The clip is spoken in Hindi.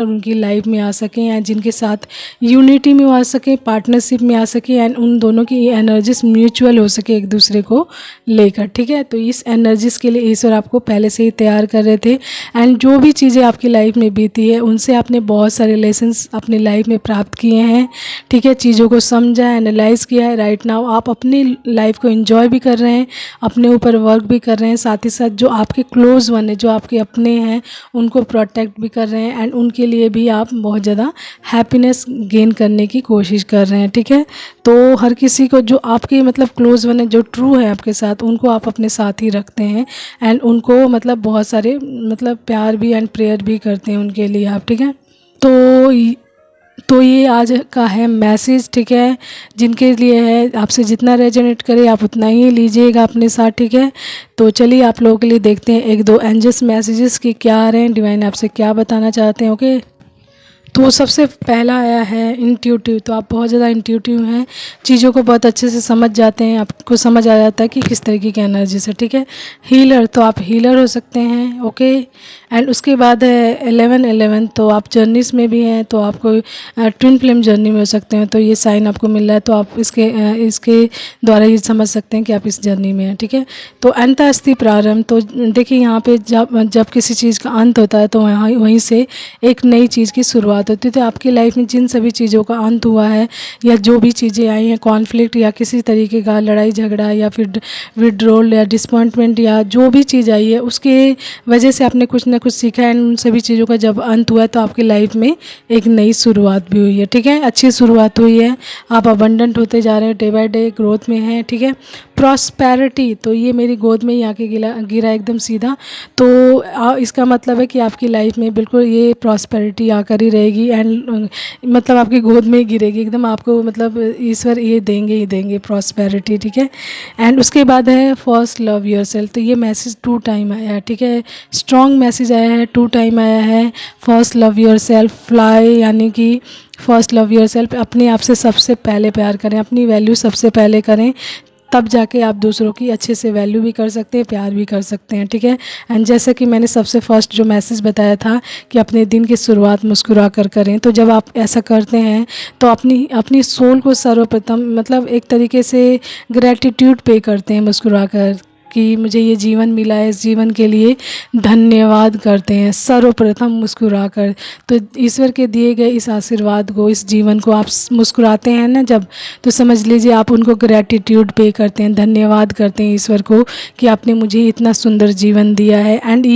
उनकी लाइफ में आ सकें एंड जिनके साथ यूनिटी में आ सके, पार्टनरशिप में आ सके एंड उन दोनों की एनर्जीज म्यूचुअल हो सके एक दूसरे को लेकर। ठीक है, तो इस एनर्जीज के लिए ईश्वर आपको पहले से ही तैयार कर रहे थे एंड जो भी चीज़ें आपकी लाइफ में बीती है उनसे आपने बहुत सारे लेसन्स अपनी लाइफ में प्राप्त किए हैं। ठीक है, चीज़ों को समझा है, एनालाइज किया है। राइट नाउ आप अपनी लाइफ को एंजॉय भी कर रहे हैं, अपने ऊपर वर्क भी कर रहे हैं, साथ ही साथ जो आपके क्लोज वन है, जो आपके अपने हैं, उनको प्रोटेक्ट भी कर रहे हैं एंड उनके लिए भी आप बहुत ज़्यादा हैप्पीनेस गेन करने की कोशिश कर रहे हैं। ठीक है, तो हर किसी को जो आपके मतलब क्लोज वन है, जो ट्रू है आपके साथ, उनको आप अपने साथ ही रखते हैं एंड उनको मतलब बहुत सारे मतलब प्यार भी एंड प्रेयर भी करते हैं उनके लिए आप। ठीक है, तो ये आज का है मैसेज। ठीक है, जिनके लिए है, आपसे जितना रेजोनेट करे आप उतना ही लीजिएगा अपने साथ। ठीक है, तो चलिए आप लोगों के लिए देखते हैं एक दो एंजल्स मैसेजेस कि क्या आ रहे हैं, डिवाइन आपसे क्या बताना चाहते हैं। ओके, तो सबसे पहला आया है इंट्यूटिव। तो आप बहुत ज़्यादा इंट्यूटिव हैं, चीज़ों को बहुत अच्छे से समझ जाते हैं, आपको समझ आ जाता है कि किस तरीके की एनर्जी से। ठीक है, हीलर, तो आप हीलर हो सकते हैं। ओके, एंड उसके बाद है 1111, तो आप जर्नीस में भी हैं, तो आपको ट्विन फ्लेम जर्नी में हो सकते हैं। तो ये साइन आपको मिल रहा है, तो आप इसके द्वारा ही समझ सकते हैं कि आप इस जर्नी में हैं। ठीक है, तो अंत अस्ति प्रारंभ, तो देखिए यहाँ पे जब किसी चीज़ का अंत होता है तो वहीं से एक नई चीज़ की शुरुआत होती है। तो आपकी लाइफ में जिन सभी चीज़ों का अंत हुआ है या जो भी चीज़ें आई हैं, कॉन्फ्लिक्ट या किसी तरीके का लड़ाई झगड़ा या फिर विड्रॉल या डिसअपॉइंटमेंट या जो भी चीज़ आई है, उसके वजह से आपने कुछ ना कुछ सीखा है। उन सभी चीज़ों का जब अंत हुआ है तो आपकी लाइफ में एक नई शुरुआत भी हुई है। ठीक है, अच्छी शुरुआत हुई है, आप अबंडेंट होते जा रहे हैं, डे बाय डे ग्रोथ में हैं। ठीक है, प्रॉस्पेरिटी, तो ये मेरी गोद में ही आके गिरा एकदम सीधा। तो इसका मतलब है कि आपकी लाइफ में बिल्कुल ये प्रॉस्पेरिटी आकर ही रहेगी एंड मतलब आपकी गोद में ही गिरेगी एकदम, आपको मतलब ईश्वर ये देंगे ही देंगे प्रॉस्पेरिटी। ठीक है, एंड उसके बाद है फर्स्ट लव योरसेल्फ। तो ये मैसेज 2 टाइम आया है। ठीक है, स्ट्रॉन्ग मैसेज आया है, 2 टाइम आया है। फर्स्ट लव योरसेल्फ, फ्लाई, यानी कि फर्स्ट लव योरसेल्फ, अपने आप से सबसे पहले प्यार करें, अपनी वैल्यू सबसे पहले करें, तब जाके आप दूसरों की अच्छे से वैल्यू भी कर सकते हैं, प्यार भी कर सकते हैं। ठीक है, एंड जैसे कि मैंने सबसे फर्स्ट जो मैसेज बताया था कि अपने दिन की शुरुआत मुस्कुरा कर करें, तो जब आप ऐसा करते हैं तो अपनी सोल को सर्वप्रथम मतलब एक तरीके से ग्रैटिट्यूड पे करते हैं मुस्कुरा कर कि मुझे ये जीवन मिला है, इस जीवन के लिए धन्यवाद करते हैं सर्वप्रथम मुस्कुरा कर। तो ईश्वर के दिए गए इस आशीर्वाद को, इस जीवन को आप मुस्कुराते हैं ना जब, तो समझ लीजिए आप उनको ग्रैटिट्यूड पे करते हैं, धन्यवाद करते हैं ईश्वर को कि आपने मुझे इतना सुंदर जीवन दिया है। एंड